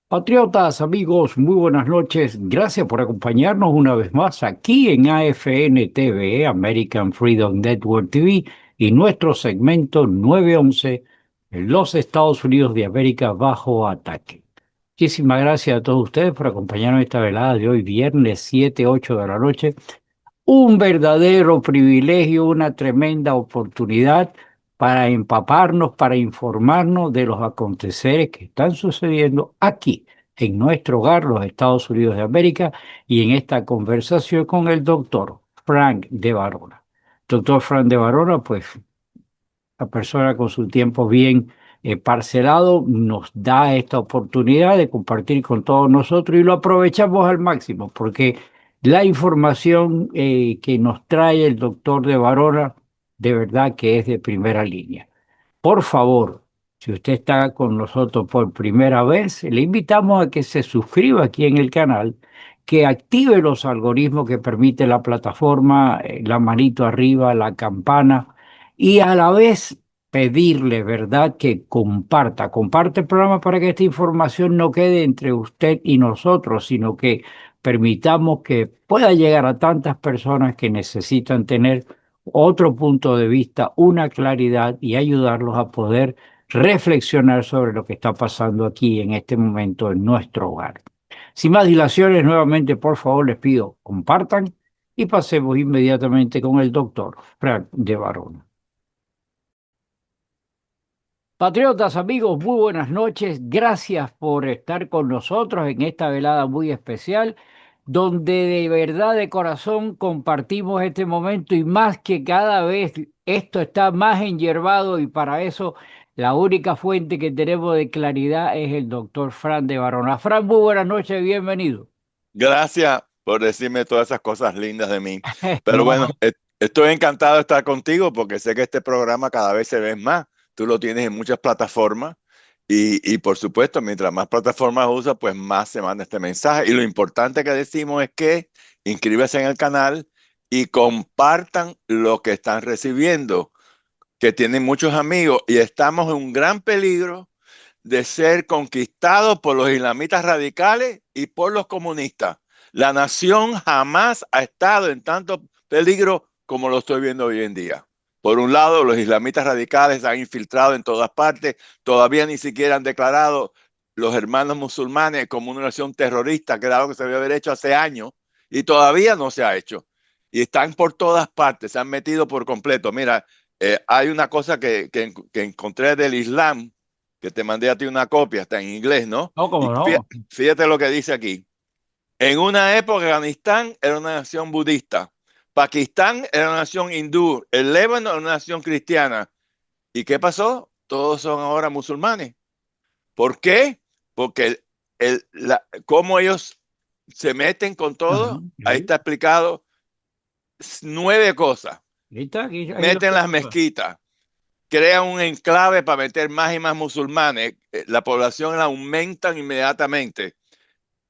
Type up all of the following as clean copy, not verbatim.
Patriotas, amigos, muy buenas noches. Gracias por acompañarnos una vez más aquí en AFN TV, American Freedom Network TV, y nuestro segmento 911, en los Estados Unidos de América bajo ataque. Muchísimas gracias a todos ustedes por acompañarnos esta velada de hoy, viernes 7, 8 de la noche. Un verdadero privilegio, una tremenda oportunidad para empaparnos, para informarnos de los aconteceres que están sucediendo aquí, en nuestro hogar, los Estados Unidos de América, y en esta conversación con el doctor Frank de Varona. Doctor Frank de Varona, pues la persona con su tiempo bien parcelado nos da esta oportunidad de compartir con todos nosotros y lo aprovechamos al máximo porque la información que nos trae el doctor de Varona de verdad que es de primera línea. Por favor, si usted está con nosotros por primera vez, le invitamos a que se suscriba aquí en el canal, que active los algoritmos que permite la plataforma, la manito arriba, la campana, y a la vez pedirle, ¿verdad?, que comparte el programa para que esta información no quede entre usted y nosotros, sino que permitamos que pueda llegar a tantas personas que necesitan tener otro punto de vista, una claridad y ayudarlos a poder reflexionar sobre lo que está pasando aquí en este momento en nuestro hogar. Sin más dilaciones, nuevamente, por favor, les pido, compartan y pasemos inmediatamente con el doctor Frank de Varona. Patriotas, amigos, muy buenas noches. Gracias por estar con nosotros en esta velada muy especial, donde de verdad, de corazón, compartimos este momento y más que cada vez esto está más enyerbado y para eso la única fuente que tenemos de claridad es el doctor Fran de Barona. Fran, muy buenas noches, bienvenido. Gracias por decirme todas esas cosas lindas de mí. Pero bueno, No, estoy encantado de estar contigo porque sé que este programa cada vez se ve más. Tú lo tienes en muchas plataformas y por supuesto, mientras más plataformas usas, pues más se manda este mensaje. Y lo importante que decimos es que inscríbase en el canal y compartan lo que están recibiendo, que tienen muchos amigos y estamos en un gran peligro de ser conquistados por los islamitas radicales y por los comunistas. La nación jamás ha estado en tanto peligro como lo estoy viendo hoy en día. Por un lado, los islamitas radicales se han infiltrado en todas partes, todavía ni siquiera han declarado los hermanos musulmanes como una nación terrorista, que era algo que se debe haber hecho hace años, y todavía no se ha hecho. Y están por todas partes, se han metido por completo. Mira, hay una cosa que encontré del Islam, que te mandé a ti una copia, está en inglés, ¿no? Y cómo no. fíjate lo que dice aquí. En una época, Afganistán era una nación budista, Pakistán era una nación hindú, el Líbano era una nación cristiana. ¿Y qué pasó? Todos son ahora musulmanes. ¿Por qué? Porque cómo ellos se meten con Ajá, todo, ahí ahí, está explicado 9 cosas. ahí está, ahí lo Meten las tengo. mezquitas, crean un enclave para meter más y más musulmanes, la población la aumentan inmediatamente.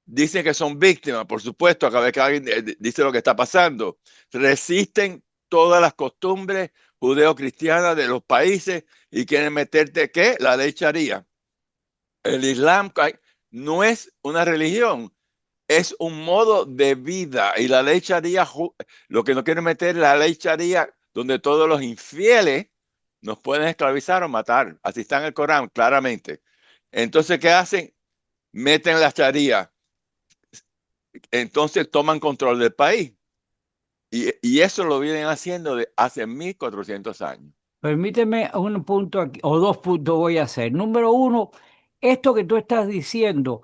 Dicen que son víctimas, por supuesto, cada vez que alguien dice lo que está pasando. Resisten todas las costumbres judeo-cristianas de los países y quieren meterte, ¿qué? La ley Sharia. El Islam no es una religión, es un modo de vida. Y la ley Sharia, lo que no quieren meter es la ley Sharia, donde todos los infieles nos pueden esclavizar o matar. Así está en el Corán, claramente. Entonces, ¿qué hacen? Meten la Sharia. Entonces toman control del país. Y eso lo vienen haciendo de hace 1400 años. Permíteme un punto aquí, o dos puntos voy a hacer. Número uno, esto que tú estás diciendo.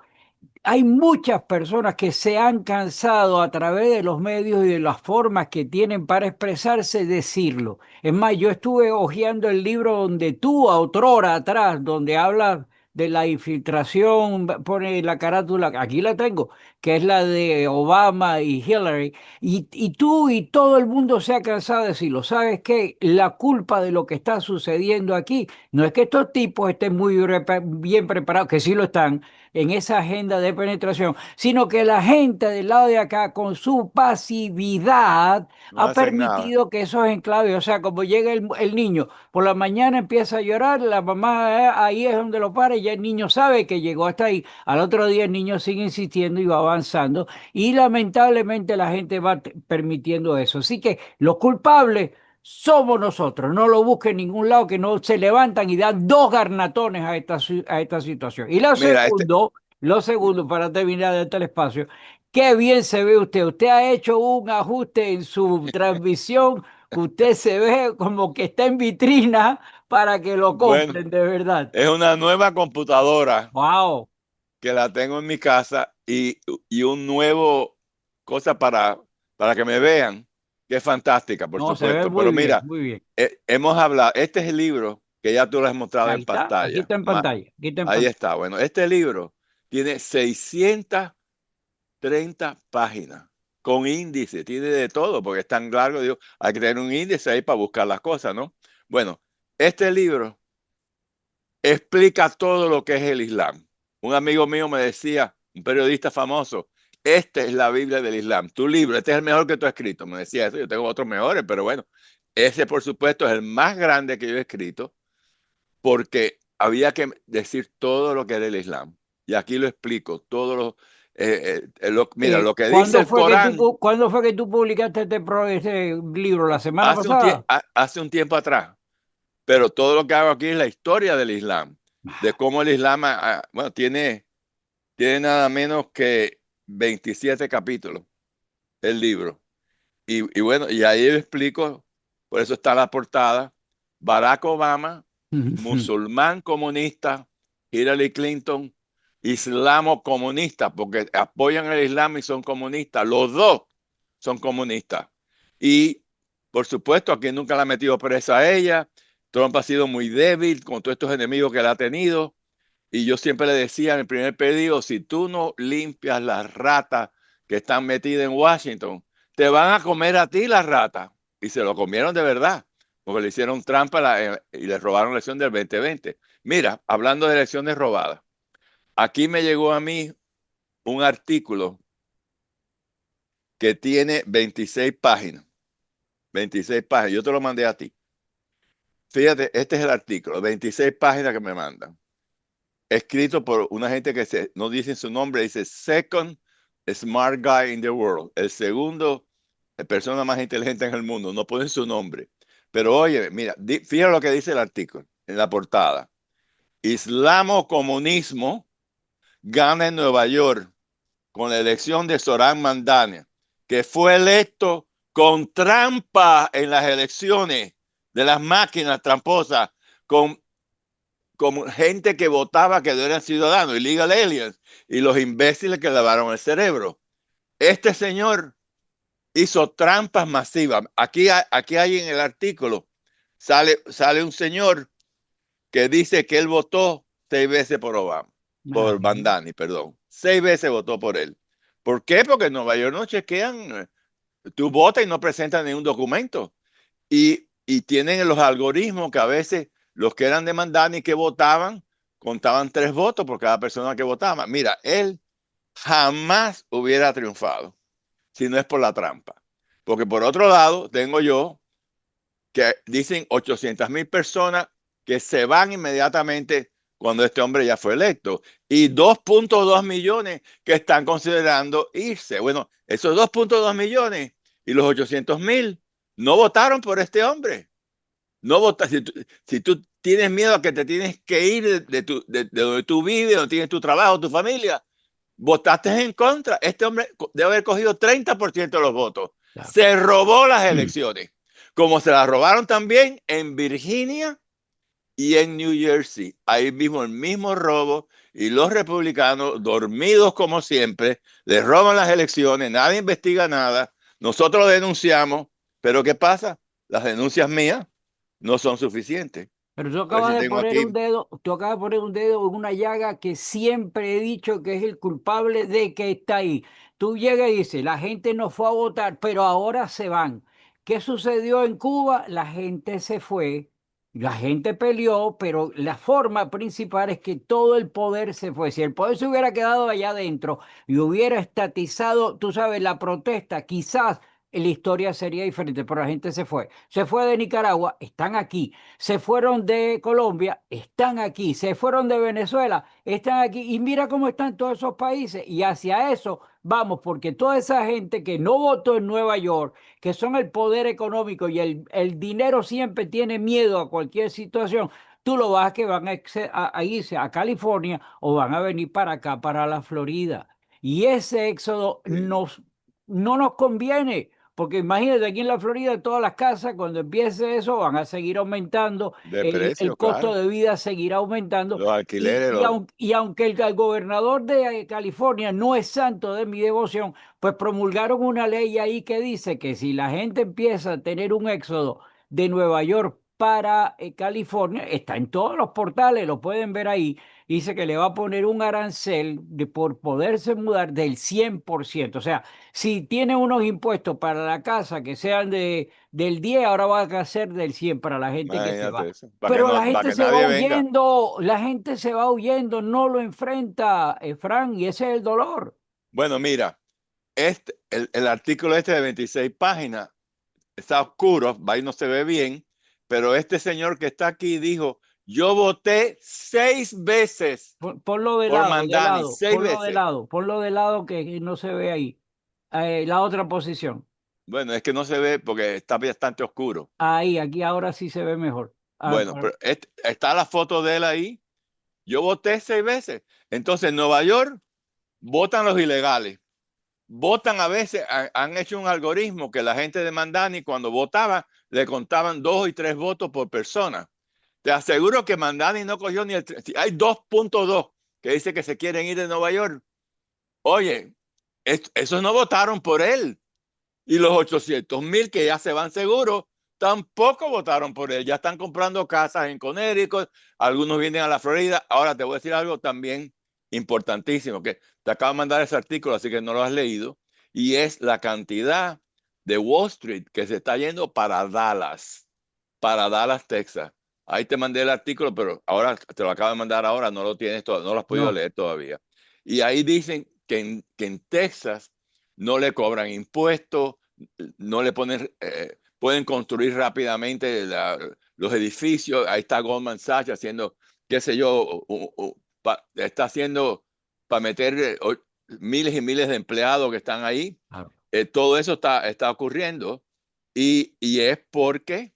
Hay muchas personas que se han cansado a través de los medios y de las formas que tienen para expresarse, decirlo. Es más, yo estuve hojeando el libro donde tú, a otrora atrás, donde hablas de la infiltración, pone la carátula, aquí la tengo, que es la de Obama y Hillary, y tú y todo el mundo se ha cansado de decirlo. ¿Sabes qué? La culpa de lo que está sucediendo aquí no es que estos tipos estén muy bien preparados, que sí lo están en esa agenda de penetración, sino que la gente del lado de acá, con su pasividad, No ha hacen nada. permitido que esos enclaves, o sea, como llega el niño, por la mañana empieza a llorar, la mamá ahí es donde lo para, ya el niño sabe que llegó hasta ahí. Al otro día el niño sigue insistiendo y va avanzando y lamentablemente la gente va permitiendo eso. Así que los culpables somos nosotros. No lo busquen en ningún lado, que no se levantan y dan dos garnatones a a esta situación. Y Mira, lo segundo, para terminar de este espacio, qué bien se ve usted. Usted ha hecho un ajuste en su transmisión, que usted se ve como que está en vitrina para que lo bueno, compren, de verdad. es una nueva computadora Wow. que la tengo en mi casa y un nuevo cosa para que me vean, que es fantástica, por No, se ve supuesto. muy Pero bien, mira, muy bien. hemos hablado, este es el libro que ya tú lo has mostrado Ahí en está, aquí pantalla. está en pantalla, aquí está en Ahí pantalla. está. Bueno, este libro tiene 630 páginas con índice, tiene de todo, porque es tan largo, digo, hay que tener un índice ahí para buscar las cosas, ¿no? Bueno, este libro explica todo lo que es el Islam. Un amigo mío me decía, un periodista famoso, esta es la Biblia del Islam, tu libro, este es el mejor que tú has escrito. Me decía eso, yo tengo otros mejores, pero bueno, ese por supuesto es el más grande que yo he escrito porque había que decir todo lo que era el Islam. Y aquí lo explico, mira, lo que dice el Corán ¿Cuándo fue que tú publicaste este libro? ¿La semana pasada? hace un tiempo atrás, pero todo lo que hago aquí es la historia del Islam, de cómo el Islam, bueno, tiene nada menos que 27 capítulos el libro. Y bueno, y ahí yo explico, por eso está la portada, Barack Obama, musulmán comunista, Hillary Clinton, islamo comunista, porque apoyan el Islam y son comunistas, los dos son comunistas. Y por supuesto, aquí nunca la ha metido presa a ella, Trump ha sido muy débil con todos estos enemigos que le ha tenido, y yo siempre le decía en el primer pedido, si tú no limpias las ratas que están metidas en Washington, te van a comer a ti las ratas. Y se lo comieron de verdad, porque le hicieron trampa y le robaron la elección del 2020. Mira, hablando de elecciones robadas, aquí me llegó a mí un artículo que tiene 26 páginas. 26 páginas. Yo te lo mandé a ti. Fíjate, este es el artículo, 26 páginas que me mandan. Escrito por una gente que no dice su nombre, dice Second Smart Guy in the World, el segundo persona más inteligente en el mundo, no ponen su nombre. Pero oye, mira, fíjate lo que dice el artículo en la portada. Islamo-comunismo gana en Nueva York con la elección de Zoran Mandani, que fue electo con trampa en las elecciones de las máquinas tramposas, con como gente que votaba que no eran ciudadanos, illegal aliens, y los imbéciles que lavaron el cerebro. Este señor hizo trampas masivas. Aquí hay en el artículo, sale un señor que dice que él votó 6 veces por Obama, por Imagínate. Bandani, perdón. 6 veces votó por él. ¿Por qué? Porque en Nueva York no chequean, tú votas y no presentas ningún documento. Y tienen los algoritmos que a veces los que eran demandantes y que votaban, contaban 3 votos por cada persona que votaba. Mira, él jamás hubiera triunfado si no es por la trampa. Porque por otro lado, tengo yo que dicen 800,000 personas que se van inmediatamente cuando este hombre ya fue electo y 2.2 millones que están considerando irse. Bueno, esos 2.2 millones y los 800,000 no votaron por este hombre. No votas. Si tú tienes miedo a que te tienes que ir de donde tú vives, donde tienes tu trabajo, tu familia, votaste en contra. Este hombre debe haber cogido 30% de los votos. Claro. Se robó las elecciones, como se las robaron también en Virginia y en New Jersey. Ahí mismo el mismo robo y los republicanos, dormidos como siempre, les roban las elecciones, nadie investiga nada. Nosotros lo denunciamos, pero ¿qué pasa? Las denuncias mías no son suficientes. Pero tú A ver acabas si de tengo poner aquí. un dedo, tú acabas de poner un dedo en una llaga que siempre he dicho que es el culpable de que está ahí. Tú llegas y dices, la gente no fue a votar, pero ahora se van. ¿Qué sucedió en Cuba? La gente se fue, la gente peleó, pero la forma principal es que todo el poder se fue. Si el poder se hubiera quedado allá adentro y hubiera estatizado, tú sabes, la protesta, quizás la historia sería diferente, pero la gente se fue. Se fue de Nicaragua, están aquí. Se fueron de Colombia, están aquí. Se fueron de Venezuela, están aquí. Y mira cómo están todos esos países. Y hacia eso vamos, porque toda esa gente que no votó en Nueva York, que son el poder económico y el dinero siempre tiene miedo a cualquier situación. Tú lo vas que van a irse a California o van a venir para acá, para la Florida. Y ese éxodo Sí. no nos conviene, porque imagínate aquí en la Florida todas las casas, cuando empiece eso, van a seguir aumentando, De el precio, costo claro. de vida seguirá aumentando. Los alquileres, Y aunque el gobernador de California no es santo de mi devoción, pues promulgaron una ley ahí que dice que si la gente empieza a tener un éxodo de Nueva York para California, está en todos los portales, lo pueden ver ahí, dice que le va a poner un arancel por poderse mudar del 100%. O sea, si tiene unos impuestos para la casa que sean del 10, ahora va a ser del 100 para la gente que se va. imagínate eso. Para que Pero no, la para gente que se va nadie venga. huyendo, la gente se va huyendo, no lo enfrenta, Fran, y ese es el dolor. Bueno, mira, el artículo este de 26 páginas está oscuro, ahí no se ve bien, pero este señor que está aquí dijo, yo voté 6 veces Ponlo de por lado, de Mandani, lado, seis ponlo de veces. lado, ponlo de lado que no se ve ahí. La otra posición. Bueno, es que no se ve porque está bastante oscuro. Ahí, aquí ahora sí se ve mejor. Bueno, pero está la foto de él ahí. Yo voté 6 veces. Entonces, en Nueva York votan los ilegales. Votan a veces, han hecho un algoritmo que la gente de Mandani cuando votaba le contaban 2 y 3 votos por persona. Te aseguro que Mandani no cogió ni si hay 2.2 que dice que se quieren ir de Nueva York. Oye, esos no votaron por él. Y los 800,000 que ya se van seguros tampoco votaron por él. Ya están comprando casas en Connecticut, algunos vienen a la Florida. Ahora te voy a decir algo también importantísimo, que te acabo de mandar ese artículo, así que no lo has leído, y es la cantidad de Wall Street que se está yendo para Dallas, Texas. Ahí te mandé el artículo, pero ahora te lo acabo de mandar ahora, no lo tienes todo, no lo has podido no. leer todavía. Y ahí dicen que en Texas no le cobran impuestos, no le ponen, pueden construir rápidamente los edificios. Ahí está Goldman Sachs haciendo, qué sé yo, está haciendo para meter miles y miles de empleados que están ahí. Claro. Todo eso está ocurriendo y es porque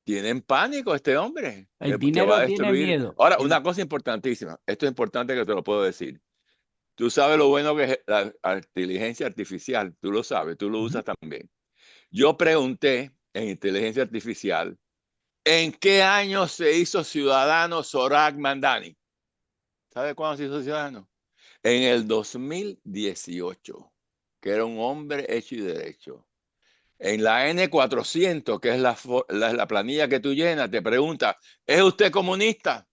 tienen pánico este hombre El que va a dinero tiene destruir. miedo. Ahora, una cosa importantísima, esto es importante que te lo puedo decir. Tú sabes lo bueno que es la inteligencia artificial, tú lo sabes, tú lo Ujú. usas también. Yo pregunté en inteligencia artificial, ¿en qué año se hizo ciudadano Zohran Mamdani? ¿Sabe cuándo se hizo ciudadano? En el 2018, que era un hombre hecho y derecho. En la N400, que es la planilla que tú llenas, te pregunta, ¿es usted comunista?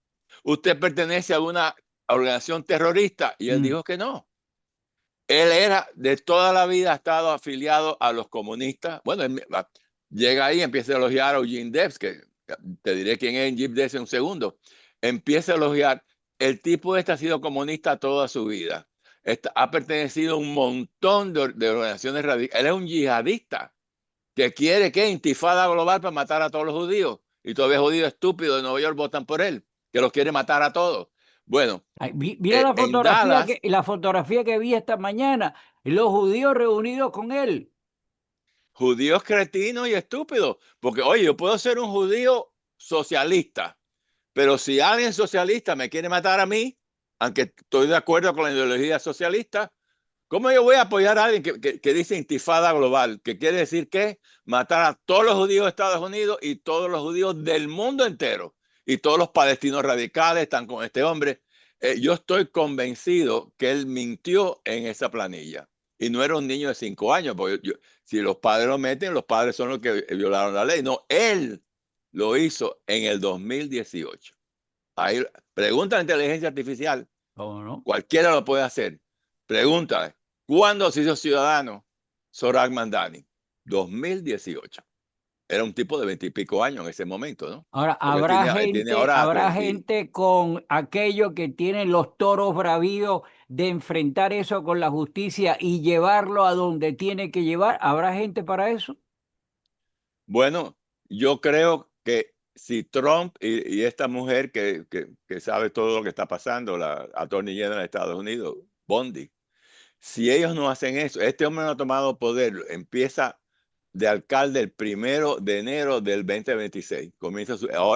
¿Usted pertenece a una organización terrorista? Y él Mm. dijo que no. Él era de toda la vida ha estado afiliado a los comunistas. Bueno, llega ahí, empieza a elogiar a Eugene Debs, que te diré quién es Eugene Debs en un segundo. Empieza a elogiar. El tipo este ha sido comunista toda su vida. Ha pertenecido a un montón de organizaciones radicales. Él es un yihadista que quiere que intifada global para matar a todos los judíos. Y todavía judíos estúpidos de Nueva York votan por él, que los quiere matar a todos. Bueno, Ay, mira en Dallas la fotografía que vi esta mañana, los judíos reunidos con él. judíos cretinos y estúpidos. Porque, oye, yo puedo ser un judío socialista, pero si alguien socialista me quiere matar a mí, aunque estoy de acuerdo con la ideología socialista, ¿cómo yo voy a apoyar a alguien que dice intifada global? Que quiere decir que matar a todos los judíos de Estados Unidos y todos los judíos del mundo entero. Y todos los palestinos radicales están con este hombre. Yo estoy convencido que él mintió en esa planilla. Y no era un niño de 5 años, porque si los padres lo meten, los padres son los que violaron la ley. No, él lo hizo en el 2018. Ahí, pregunta a la inteligencia artificial, ¿Cómo no? cualquiera lo puede hacer. Pregúntale, ¿cuándo se hizo ciudadano Zohran Mamdani? 2018. Era un tipo de 20 y pico años en ese momento, ¿no? Ahora, Porque él tiene ahora habrá 30. gente con aquello que tienen los toros bravíos de enfrentar eso con la justicia y llevarlo a donde tiene que llevar? ¿Habrá gente para eso? Bueno, yo creo que si Trump y esta mujer que sabe todo lo que está pasando, la Attorney General de Estados Unidos, Bondi, si ellos no hacen eso, este hombre no ha tomado poder, empieza de alcalde el 1 de enero del 2026.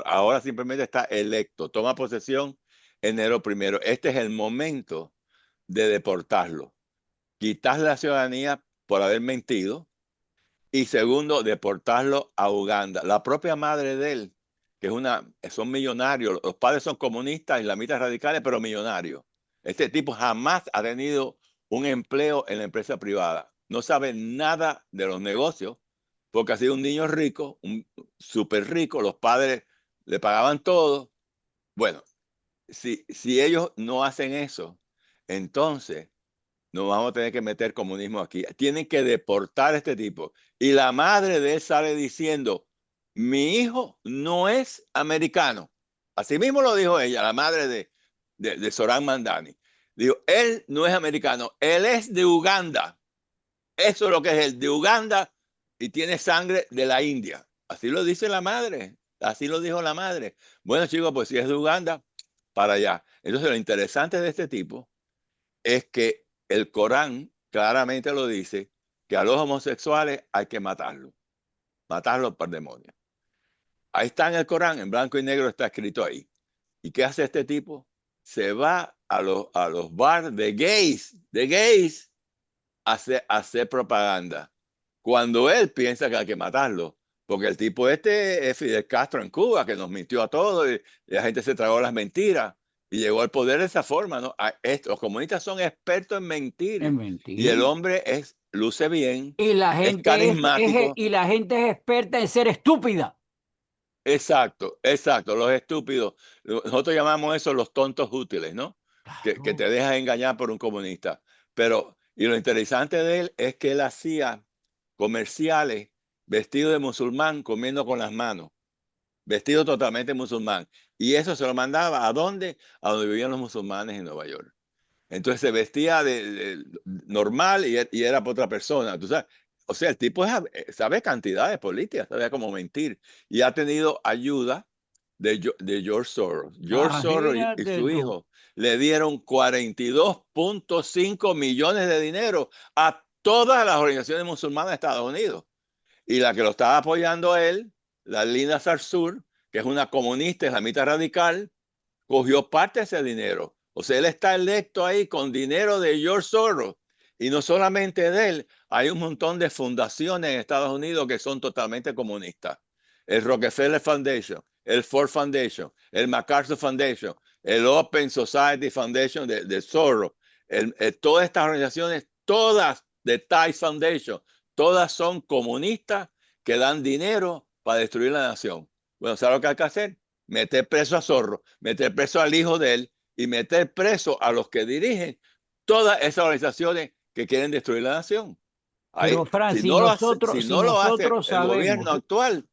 Ahora simplemente está electo, toma posesión enero 1. Este es el momento de deportarlo, quitarle la ciudadanía por haber mentido y segundo, deportarlo a Uganda. La propia madre de él, son millonarios, los padres son comunistas, islamistas radicales, pero millonarios. Este tipo jamás ha tenido un empleo en la empresa privada. No sabe nada de los negocios, porque ha sido un niño rico, un súper rico, los padres le pagaban todo. Bueno, si ellos no hacen eso, entonces no vamos a tener que meter comunismo aquí. Tienen que deportar a este tipo. Y la madre de él sale diciendo, mi hijo no es americano. Así mismo lo dijo ella, la madre de Zoran Mandani. Dijo, él no es americano, él es de Uganda. Eso es lo que es él, de Uganda, y tiene sangre de la India. Así lo dice la madre. Así lo dijo la madre. Bueno, chicos, pues si es de Uganda, para allá. Entonces, lo interesante de este tipo es que el Corán claramente lo dice, que a los homosexuales hay que matarlos por demonio. Ahí está en el Corán, en blanco y negro está escrito ahí. ¿Y qué hace este tipo? Se va a los bars de gays, a hacer propaganda. Cuando él piensa que hay que matarlo, porque el tipo este es Fidel Castro en Cuba, que nos mintió a todos y la gente se tragó las mentiras y llegó al poder de esa forma, ¿no? Los comunistas son expertos en Es mentir y el mentir. hombre luce bien, Y la es gente carismático. y la gente es experta en ser estúpida. Exacto, exacto, los estúpidos. Nosotros llamamos eso los tontos útiles, ¿no? Que Claro. te dejas engañar por un comunista. Y lo interesante de él es que él hacía comerciales vestido de musulmán, comiendo con las manos, vestido totalmente musulmán. Y eso se lo mandaba ¿a dónde? A donde vivían los musulmanes en Nueva York. Entonces se vestía de normal y era para otra persona. ¿Tú sabes? O sea, el tipo sabe cantidades políticas, sabe cómo mentir. Y ha tenido ayuda de George Soros. George Soros y Imagínate su tú. hijo le dieron 42.5 millones de dinero a todas las organizaciones musulmanas de Estados Unidos. Y la que lo estaba apoyando a él, la Lina Sarsur, que es una comunista islamita radical, cogió parte de ese dinero. O sea, él está electo ahí con dinero de George Soros. Y no solamente de él, hay un montón de fundaciones en Estados Unidos que son totalmente comunistas. El Rockefeller Foundation, el Ford Foundation, el MacArthur Foundation, el Open Society Foundation de Soros, todas estas organizaciones, todas de Tides Foundation, todas son comunistas que dan dinero para destruir la nación. Bueno, ¿sabes lo que hay que hacer? Meter preso a Zorro, meter preso al hijo de él y meter preso a los que dirigen todas esas organizaciones que quieren destruir la nación. Pero Ahí, si Francis, no lo hace, si nosotros, si no lo hace nosotros el gobierno sabemos, actual,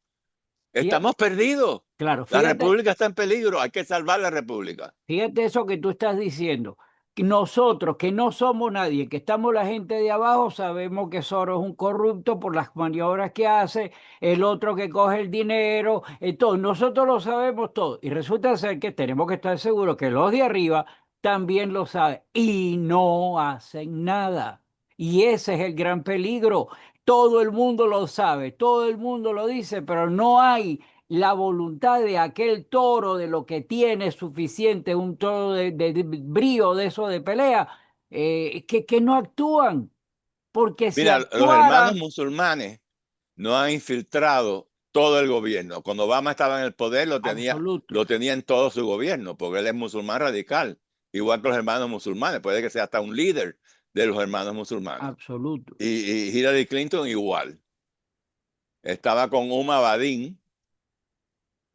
fíjate, estamos perdidos. claro, La fíjate, república está en peligro, hay que salvar la república. fíjate eso que tú estás diciendo. Que nosotros, que no somos nadie, que estamos la gente de abajo, sabemos que Soros es un corrupto por las maniobras que hace, el otro que coge el dinero, todo. Nosotros lo sabemos todo. Y resulta ser que tenemos que estar seguros que los de arriba también lo saben y no hacen nada. Y ese es el gran peligro. Todo el mundo lo sabe, todo el mundo lo dice, pero no hay la voluntad de aquel toro de lo que tiene suficiente, un toro de brío de eso de pelea, que no actúan, porque si Mira, los hermanos actuaran, musulmanes no han infiltrado todo el gobierno. Cuando Obama estaba en el poder, absoluto, lo tenía en todo su gobierno, porque él es musulmán radical, igual que los hermanos musulmanes. Puede que sea hasta un líder de los hermanos musulmanes. absoluto. Y Hillary Clinton igual. Estaba con Uma Abedin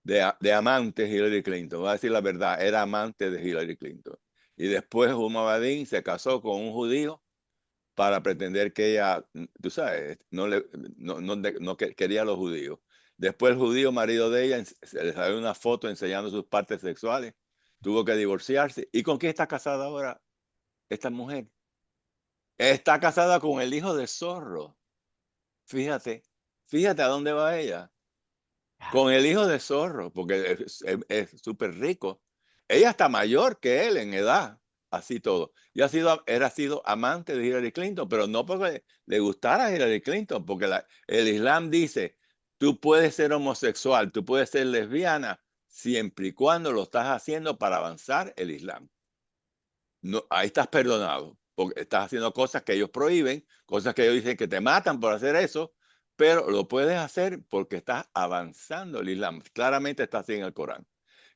de amante Hillary Clinton. Voy a decir la verdad, era amante de Hillary Clinton. Y después Uma Abedin se casó con un judío para pretender que ella, tú sabes, no quería a los judíos. Después el judío marido de ella se le salió una foto enseñando sus partes sexuales, tuvo que divorciarse. ¿Y con quién está casada ahora? esta mujer está casada con el hijo de Zorro. Fíjate, fíjate a dónde va ella. Con el hijo de Zorro, porque es súper rico. Ella está mayor que él en edad, así todo. Y era sido amante de Hillary Clinton, pero no porque le gustara Hillary Clinton, porque el Islam dice, tú puedes ser homosexual, tú puedes ser lesbiana, siempre y cuando lo estás haciendo para avanzar el Islam. No, ahí estás perdonado, porque estás haciendo cosas que ellos prohíben, cosas que ellos dicen que te matan por hacer eso, pero lo puedes hacer porque estás avanzando el Islam. Claramente está así en el Corán.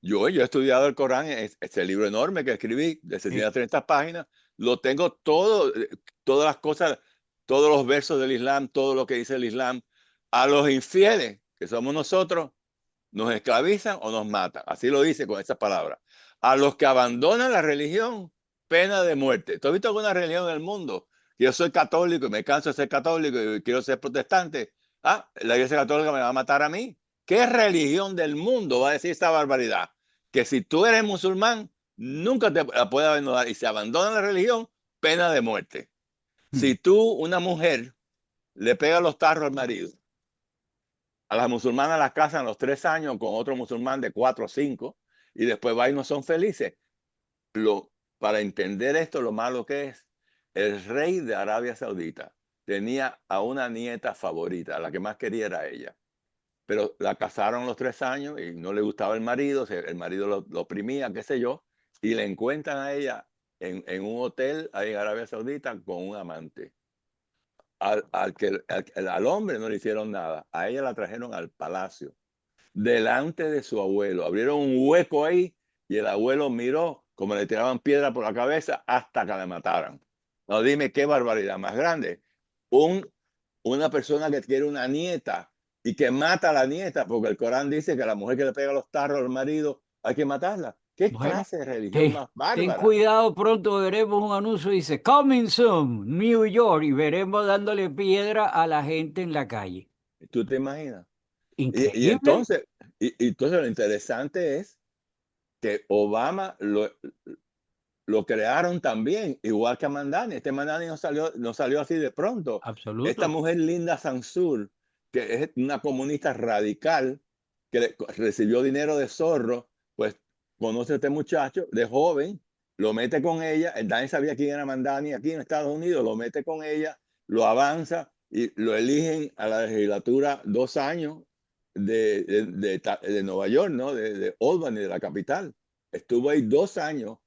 Yo he estudiado el Corán, este libro enorme que escribí de Sí. 630 páginas, lo tengo todo, todas las cosas, todos los versos del Islam, todo lo que dice el Islam. A los infieles, que somos nosotros, nos esclavizan o nos matan. Así lo dice con esas palabras. A los que abandonan la religión, pena de muerte. ¿Tú has visto alguna religión en el mundo? Yo soy católico y me canso de ser católico y quiero ser protestante. Ah, la iglesia católica me va a matar a mí. ¿Qué religión del mundo va a decir esta barbaridad? Que si tú eres musulmán, nunca te la puede abandonar y si abandona la religión, pena de muerte. Mm. Si tú, una mujer, le pega los tarros al marido, a las musulmanas las casan a los 3 años con otro musulmán de 4 o 5 y después va y no son felices. Lo, para entender esto, lo malo que es, el rey de Arabia Saudita tenía a una nieta favorita, a la que más quería era ella, pero la casaron a los 3 años y no le gustaba el marido, el marido lo oprimía, qué sé yo, y le encuentran a ella en un hotel ahí en Arabia Saudita con un amante. Al hombre no le hicieron nada, a ella la trajeron al palacio delante de su abuelo. Abrieron un hueco ahí y el abuelo miró como le tiraban piedra por la cabeza hasta que la mataran. No, dime qué barbaridad más grande. Un, una persona que quiere una nieta y que mata a la nieta, porque el Corán dice que a la mujer que le pega los tarros al marido hay que matarla. ¿Qué Bueno, clase de religión ten, más ten bárbara? cuidado, pronto veremos un anuncio, dice Coming soon, New York, y veremos dándole piedra a la gente en la calle. ¿Tú te imaginas? Y Increíble, entonces, y entonces lo interesante es que Obama lo crearon también, igual que a Mandani. Este Mandani no salió así de pronto. Esta absoluto. mujer Linda Sansur, que es una comunista radical, que recibió dinero de Zorro, pues conoce a este muchacho de joven, lo mete con ella, nadie sabía quién era Mandani aquí en Estados Unidos, lo mete con ella, lo avanza y lo eligen a la legislatura 2 años de Nueva York, ¿no? De Albany, de la capital. Estuvo ahí 2 años.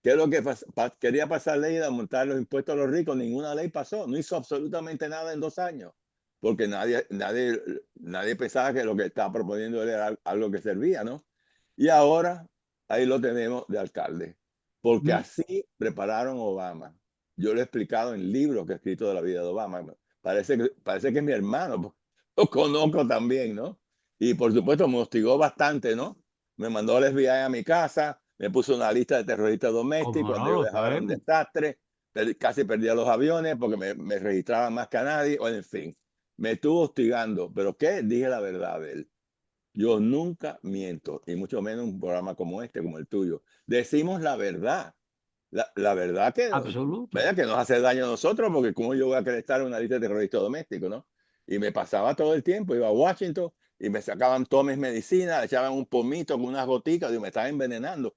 ¿Qué es lo que quería pasar ley de aumentar los impuestos a los ricos? Ninguna ley pasó, no hizo absolutamente nada en 2 años, porque nadie pensaba que lo que estaba proponiendo él era algo que servía, ¿no? Y ahora ahí lo tenemos de alcalde, porque Mm. así prepararon Obama. Yo lo he explicado en libros que he escrito de la vida de Obama. Parece que es mi hermano, porque lo conozco también, ¿no? Y por supuesto me hostigó bastante, ¿no? Me mandó al FBI a mi casa, me puso una lista de terroristas Como domésticos, no cuando yo lo dejaba era un sabemos. desastre, casi perdía los aviones porque me registraban más que a nadie, o en fin, me estuvo hostigando, pero ¿qué? Dije la verdad de él. Yo nunca miento, y mucho menos un programa como este, como el tuyo. Decimos la verdad. La verdad que, Absoluto. vaya, que nos hace daño a nosotros, porque como yo voy a querer estar en una lista de terroristas domésticos, ¿no? Y me pasaba todo el tiempo, iba a Washington y me sacaban todas mis medicinas, le echaban un pomito con unas goticas y me estaban envenenando.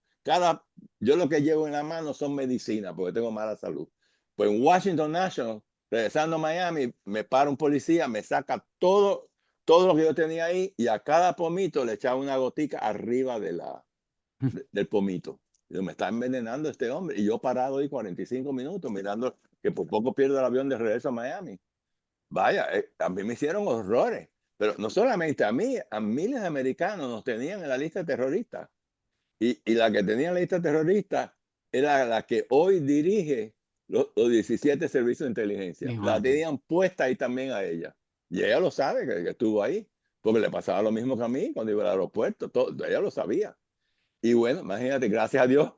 Yo lo que llevo en la mano son medicinas, porque tengo mala salud. Pues en Washington National, regresando a Miami, me para un policía, me saca todo lo que yo tenía ahí y a cada pomito le echaba una gotica arriba del pomito. Yo, me está envenenando este hombre. Y yo parado ahí 45 minutos mirando que por poco pierdo el avión de regreso a Miami. Vaya, a mí me hicieron horrores. Pero no solamente a mí, a miles de americanos nos tenían en la lista de terroristas. Y la que tenía en la lista terrorista era la que hoy dirige los 17 servicios de inteligencia. La Imagínate. tenían puesta ahí también a ella. Y ella lo sabe, que estuvo ahí. Porque le pasaba lo mismo que a mí cuando iba al aeropuerto. Ella lo sabía. Y bueno, imagínate, gracias a Dios,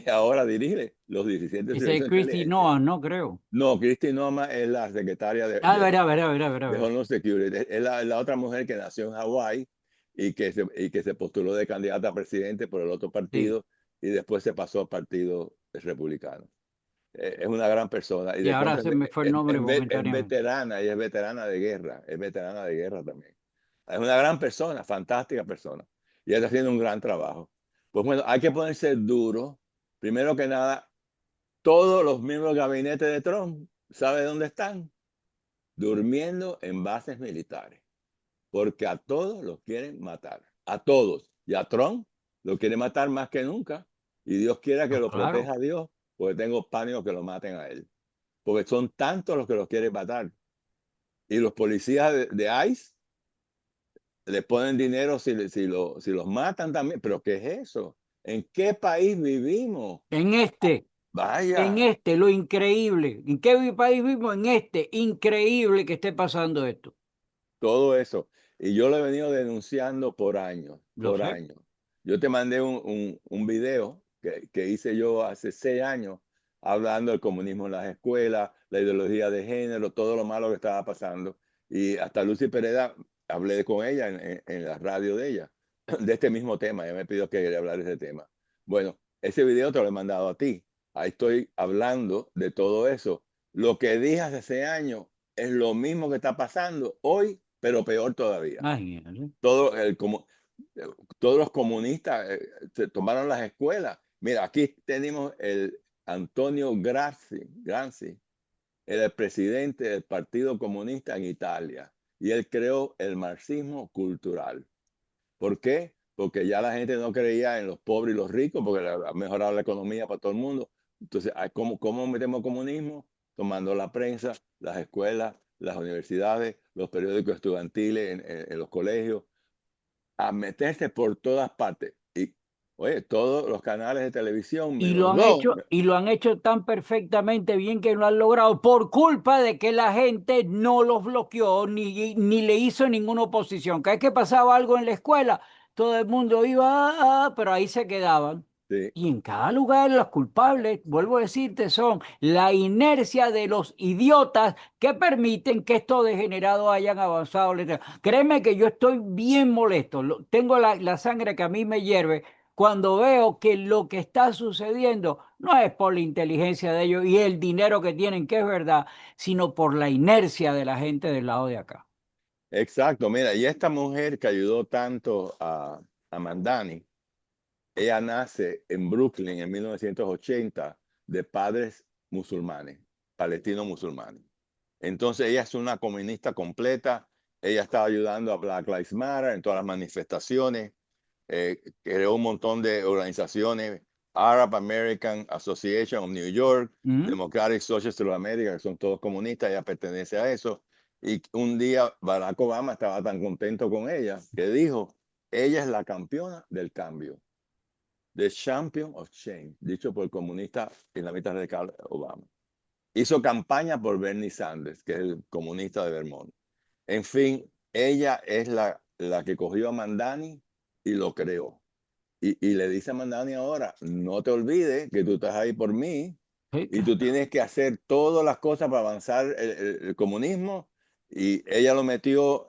ahora dirige los 17 Ese es servicios de Christy inteligencia. Noah, no creo. No, Christy Noma es la secretaria de, A de, ver, a ver, a ver, a ver, a de ver. Homeland Security. Es la otra mujer que nació en Hawái y que se postuló de candidata a presidente por el otro Sí. partido y después se pasó al partido republicano. es una gran persona. Y Y de ahora cuenta se me fue el nombre es momentáneamente. veterana, y es veterana de guerra, es veterana de guerra también. Es una gran persona, fantástica persona. Y está haciendo un gran trabajo. Pues bueno, hay que ponerse duro. Primero que nada, todos los miembros del gabinete de Trump, ¿sabe dónde están? Durmiendo en bases militares, porque a todos los quieren matar, a todos. Y a Trump lo quiere matar más que nunca. Y Dios quiera que No, lo claro. proteja a Dios, porque tengo pánico que lo maten a él. Porque son tantos los que los quieren matar. Y los policías de ICE le ponen dinero si los matan también. ¿Pero qué es eso? ¿En qué país vivimos? En Vaya, lo increíble. ¿En qué país vivimos? En este, increíble que esté pasando esto. todo eso. Y yo lo he venido denunciando por años, Lo por sé. años. Yo te mandé un video que hice yo hace 6 años hablando del comunismo en las escuelas, la ideología de género, todo lo malo que estaba pasando. Y hasta Lucy Pereda, hablé con ella en la radio de ella, de este mismo tema. Ella me pidió que quería hablar de ese tema. Bueno, ese video te lo he mandado a ti. Ahí estoy hablando de todo eso. Lo que dije hace 6 años es lo mismo que está pasando hoy, pero peor todavía. Imagínate. Todo el, como, eh, todos los comunistas se tomaron las escuelas. Mira, aquí tenemos el Antonio Gramsci, era el presidente del Partido Comunista en Italia, y él creó el marxismo cultural. ¿Por qué? Porque ya la gente no creía en los pobres y los ricos, porque ha mejorado la economía para todo el mundo. Entonces, ¿cómo metemos comunismo? Tomando la prensa, las escuelas, las universidades, los periódicos estudiantiles en los colegios, a meterse por todas partes. Y, oye, todos los canales de televisión, menos dos. Y lo han hecho tan perfectamente bien que lo han logrado por culpa de que la gente no los bloqueó ni le hizo ninguna oposición. Cada vez que pasaba algo en la escuela, todo el mundo iba, pero ahí se quedaban. Sí, Y en cada lugar los culpables, vuelvo a decirte, son la inercia de los idiotas que permiten que estos degenerados hayan avanzado. Créeme que yo estoy bien molesto. Tengo la sangre que a mí me hierve cuando veo que lo que está sucediendo no es por la inteligencia de ellos y el dinero que tienen, que es verdad, sino por la inercia de la gente del lado de acá. exacto. Mira, y esta mujer que ayudó tanto a Mandani, ella nace en Brooklyn en 1980 de padres musulmanes, palestinos musulmanes. Entonces ella es una comunista completa, ella estaba ayudando a Black Lives Matter en todas las manifestaciones, creó un montón de organizaciones, Arab American Association of New York, ¿Mm? Democratic Socialist of America, que son todos comunistas, ella pertenece a eso. Y un día Barack Obama estaba tan contento con ella que dijo, ella es la campeona del cambio. The Champion of Change, dicho por el comunista islamista radical Obama. Hizo campaña por Bernie Sanders, que es el comunista de Vermont. En fin, ella es la que cogió a Mandani y lo creó. Y le dice a Mandani ahora, no te olvides que tú estás ahí por mí Sí, y tú claro. tienes que hacer todas las cosas para avanzar el comunismo. Y ella lo metió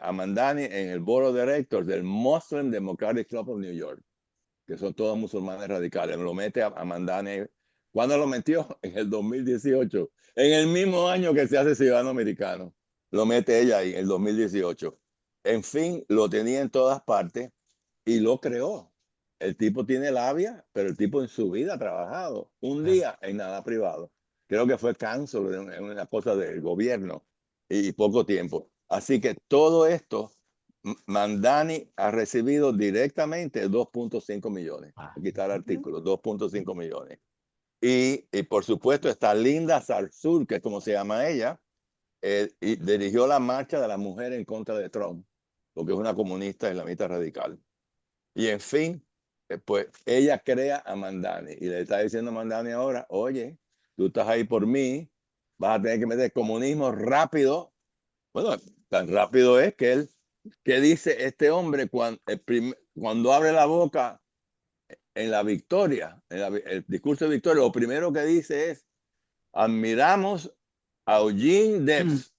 a Mandani en el board of directors del Muslim Democratic Club of New York, que son todos musulmanes radicales. Lo mete a Mandani. ¿Cuándo lo metió? En el 2018, en el mismo año que se hace ciudadano americano. Lo mete ella ahí, en el 2018. En fin, lo tenía en todas partes y lo creó. El tipo tiene labia, pero el tipo en su vida ha trabajado un Claro. día en nada privado. Creo que fue cáncer en una cosa del gobierno y poco tiempo. Así que todo esto Mandani ha recibido directamente 2.5 millones. Ah, Aquí está el artículo, 2.5 millones. Y por supuesto está Linda Sarsour, que es como se llama ella, y dirigió la marcha de la mujer en contra de Trump, porque es una comunista islamista radical. Y en fin, pues ella crea a Mandani y le está diciendo a Mandani ahora, oye, tú estás ahí por mí, vas a tener que meter comunismo rápido. Bueno, tan rápido es que él, ¿qué dice este hombre cuando abre la boca en la victoria, el discurso de victoria? Lo primero que dice es, admiramos a Eugene mm. Debs.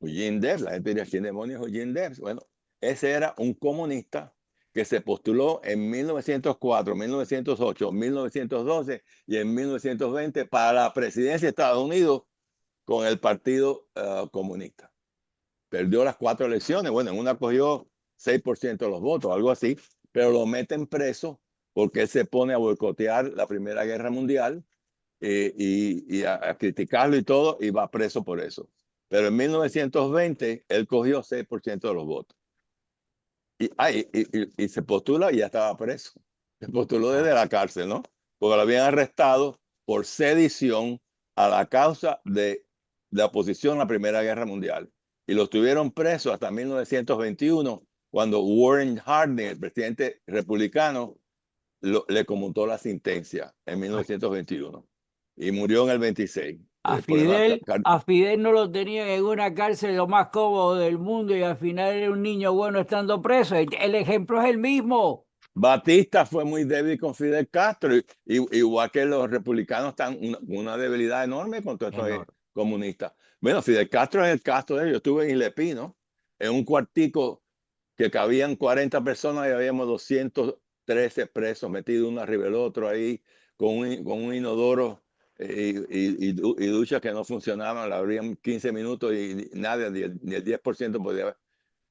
Eugene Debs, la gente diría, ¿quién demonios es Eugene Debs? Bueno, ese era un comunista que se postuló en 1904, 1908, 1912 y en 1920 para la presidencia de Estados Unidos con el Partido Comunista. Perdió las 4 elecciones. Bueno, en una cogió 6% de los votos, algo así, pero lo meten preso porque él se pone a boicotear la Primera Guerra Mundial y a criticarlo y todo, y va preso por eso. Pero en 1920 él cogió 6% de los votos. Y se postula y ya estaba preso. Se postuló desde la cárcel, ¿no? Porque lo habían arrestado por sedición a la causa de la oposición a la Primera Guerra Mundial. Y lo tuvieron preso hasta 1921, cuando Warren Harding, el presidente republicano, le conmutó la sentencia en 1921 y murió en el 26. A Fidel no lo tenían en una cárcel lo más cómodo del mundo y al final era un niño bueno estando preso. El ejemplo es el mismo. Batista fue muy débil con Fidel Castro, igual que los republicanos están una debilidad enorme con todos estos Enorme. comunistas. Bueno, Fidel Castro es el caso de ellos. Yo estuve en Ilepí, ¿no? En un cuartico que cabían 40 personas y habíamos 213 presos metidos uno arriba del otro ahí con un inodoro y duchas que no funcionaban, la abrían 15 minutos y nadie, ni el 10% podía.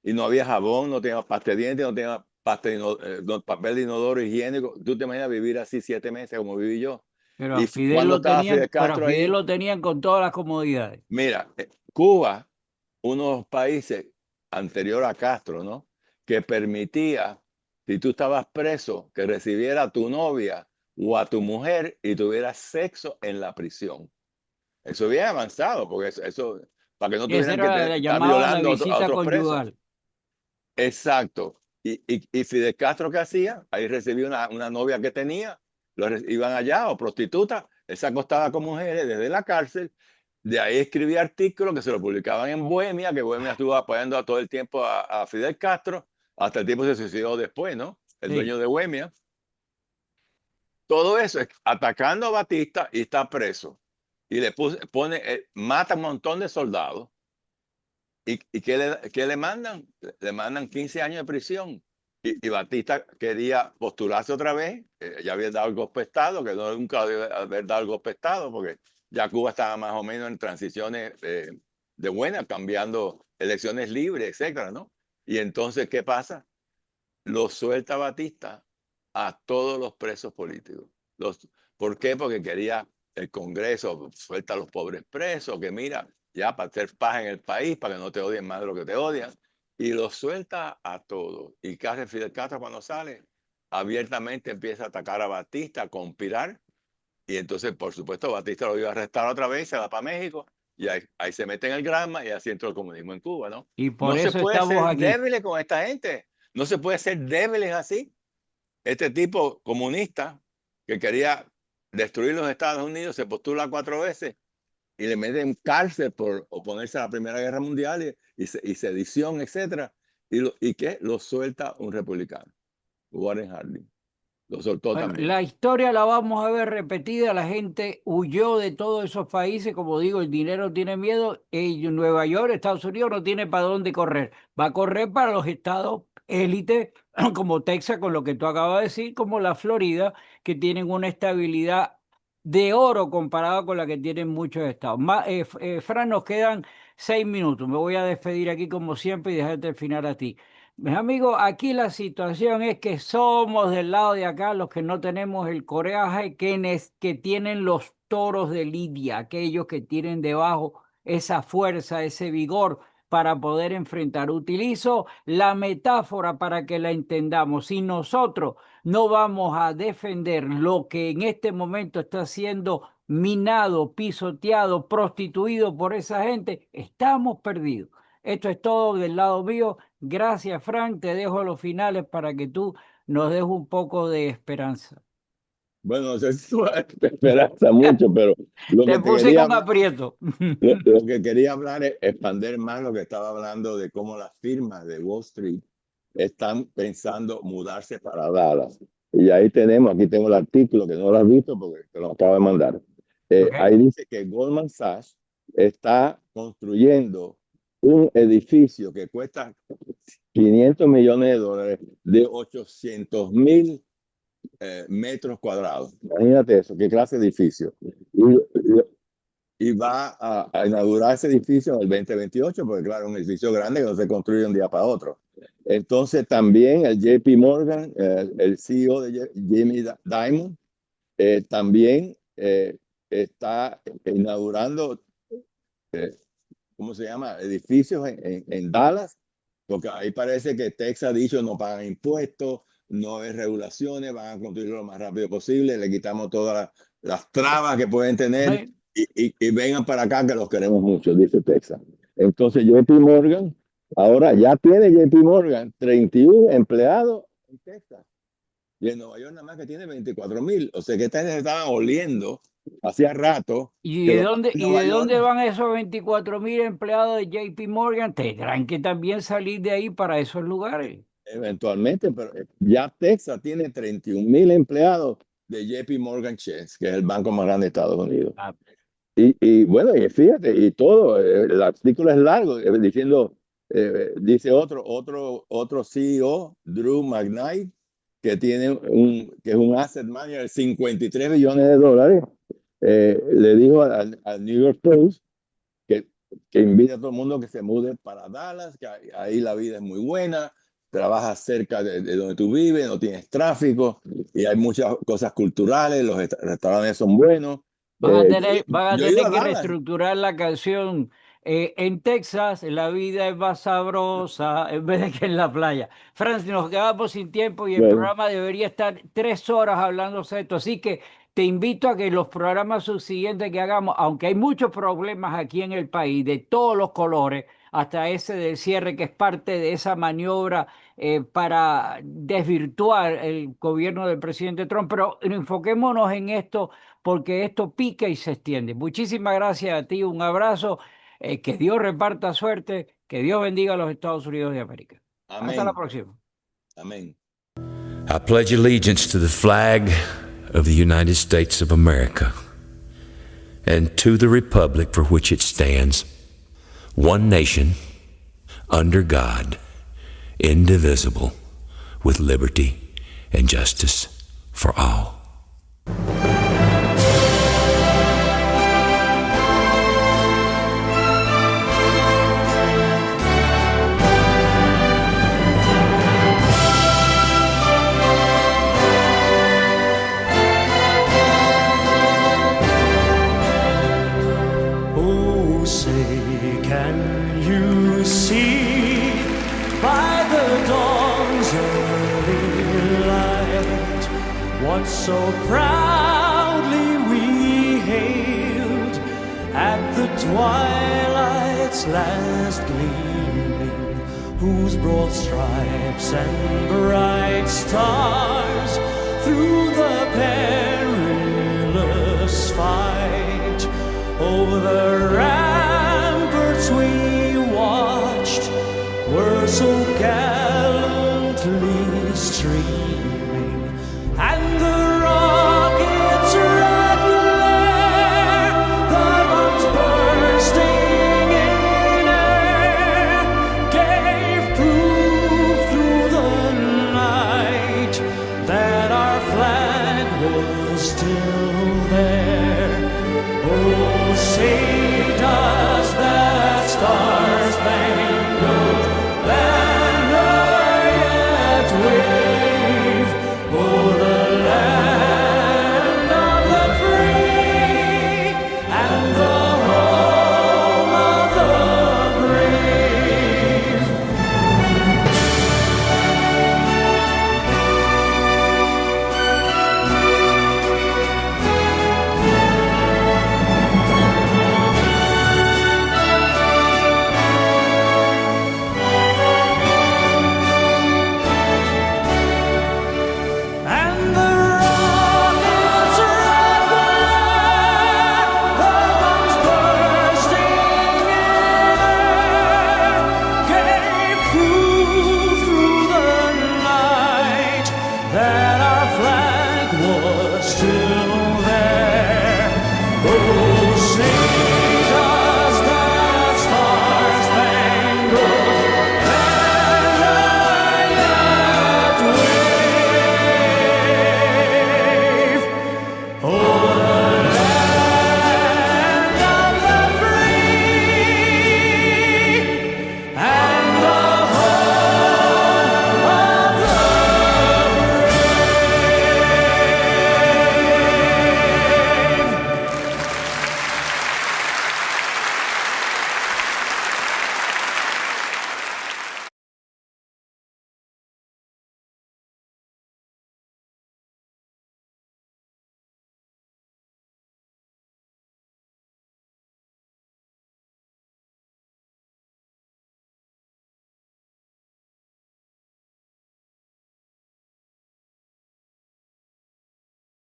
Y no había jabón, no tenía pasta de dientes, no tenía papel de inodoro higiénico. ¿Tú te imaginas vivir así 7 meses como viví yo? Y cuando estaba Fidel Pero a Castro Fidel ahí, lo tenían con todas las comodidades. mira, Cuba, uno de los países anterior a Castro, ¿no? Que permitía, si tú estabas preso, que recibiera a tu novia o a tu mujer y tuvieras sexo en la prisión. Eso bien avanzado, porque eso para que no Y esa tuvieran que era, la estar llamaban la violando a visita otros presos. conyugal. Exacto. Y Fidel Castro, ¿qué hacía? Ahí recibía una novia que tenía, iban allá, o prostituta, él se acostaba con mujeres desde la cárcel, de ahí escribía artículos que se lo publicaban en Bohemia, que Bohemia estuvo apoyando a todo el tiempo a Fidel Castro, hasta el tiempo se suicidó después, ¿no? El Sí. dueño de Bohemia. Todo eso es atacando a Batista y está preso. Y mata a un montón de soldados. ¿Y qué le mandan? Le mandan 15 años de prisión. Y Batista quería postularse otra vez. Ya había dado el golpe de Estado, que no nunca debe haber dado el golpe de Estado, porque ya Cuba estaba más o menos en transiciones de buenas, cambiando elecciones libres, etcétera, ¿no? Y entonces, ¿qué pasa? Lo suelta Batista a todos los presos políticos. ¿Por qué? Porque quería el Congreso, suelta a los pobres presos, que mira, ya para hacer paz en el país, para que no te odien más de lo que te odian, y los suelta a todos. Y ¿qué hace Fidel Castro cuando sale? Abiertamente empieza a atacar a Batista, a conspirar, y entonces, por supuesto, Batista lo iba a arrestar otra vez, se va para México, y ahí se mete en el Granma y así entró el comunismo en Cuba, ¿no? Y por No se eso puede estamos ser aquí. débiles con esta gente, no se puede ser débiles así. Este tipo comunista que quería destruir los Estados Unidos se postula 4 veces y le meten cárcel por oponerse a la Primera Guerra Mundial y sedición, etcétera. ¿Y qué? Lo suelta un republicano, Warren Harding. Lo soltó Bueno, también. la historia la vamos a ver repetida. La gente huyó de todos esos países. Como digo, el dinero tiene miedo. Nueva York, Estados Unidos, no tiene para dónde correr. Va a correr para los estados élite, como Texas, con lo que tú acabas de decir, como la Florida, que tienen una estabilidad de oro comparada con la que tienen muchos estados. Fran, nos quedan 6 minutos. Me voy a despedir aquí como siempre y dejarte el final a ti. Mis amigos, aquí la situación es que somos del lado de acá los que no tenemos el coraje que tienen los toros de Lidia, aquellos que tienen debajo esa fuerza, ese vigor para poder enfrentar. Utilizo la metáfora para que la entendamos. Si nosotros no vamos a defender lo que en este momento está siendo minado, pisoteado, prostituido por esa gente, estamos perdidos. Esto es todo del lado mío. Gracias, Frank. Te dejo los finales para que tú nos des un poco de esperanza. Bueno, no sé si tú esperanza mucho, pero lo Te que te puse quería con hablar, aprieto. lo que quería hablar es expandir más lo que estaba hablando de cómo las firmas de Wall Street están pensando mudarse para Dallas. Y ahí tenemos, aquí tengo el artículo que no lo has visto porque te lo acabo de mandar. ¿Ok? Ahí dice que Goldman Sachs está construyendo un edificio que cuesta $500 millones de 800,000 metros cuadrados. Imagínate eso, qué clase de edificio. Y va a inaugurar ese edificio en el 2028, porque claro, un edificio grande que no se construye de un día para otro. Entonces también el JP Morgan, el CEO de Jamie Dimon, también está inaugurando, ¿cómo se llama? Edificios en Dallas, porque ahí parece que Texas ha dicho no pagan impuestos, no hay regulaciones, van a construirlo lo más rápido posible, le quitamos todas las trabas que pueden tener y vengan para acá que los queremos mucho, dice Texas. Entonces JP Morgan, ahora ya tiene JP Morgan 31 empleados en Texas. Y en Nueva York nada más que tiene 24,000. O sea que esta gente estaban oliendo hacía rato. ¿Y Que de los dónde, de y Nueva de York, dónde van esos 24,000 empleados de JP Morgan? Tendrán que también salir de ahí para esos lugares. eventualmente, pero ya Texas tiene 31,000 empleados de JP Morgan Chase, que es el banco más grande de Estados Unidos. Ah, Y bueno, y fíjate, y todo, el artículo es largo, diciendo, dice otro CEO, Drew McKnight, que es un asset manager de $53 billones, le dijo al New York Post que invita a todo el mundo que se mude para Dallas, que ahí la vida es muy buena, trabajas cerca de donde tú vives, no tienes tráfico y hay muchas cosas culturales, los restaurantes son buenos. Van a Yo he ido tener a que Dallas. reestructurar la canción. En Texas la vida es más sabrosa en vez de que en la playa. Francis, nos quedamos sin tiempo y el Bueno, programa debería estar 3 horas hablándose de esto. Así que te invito a que los programas subsiguientes que hagamos, aunque hay muchos problemas aquí en el país de todos los colores, hasta ese del cierre que es parte de esa maniobra para desvirtuar el gobierno del presidente Trump, pero enfoquémonos en esto porque esto pica y se extiende. Muchísimas gracias a ti, un abrazo, que Dios reparta suerte, que Dios bendiga a los Estados Unidos de América. Hasta la amén, próxima. amén. I pledge allegiance to the flag of the United States of America and to the republic for which it stands, one nation, under God, indivisible, with liberty and justice for all. Oh, say, can you see by the dawn's early light what so proudly we hailed at the twilight's last gleaming, whose broad stripes and bright stars through the perilous fight over the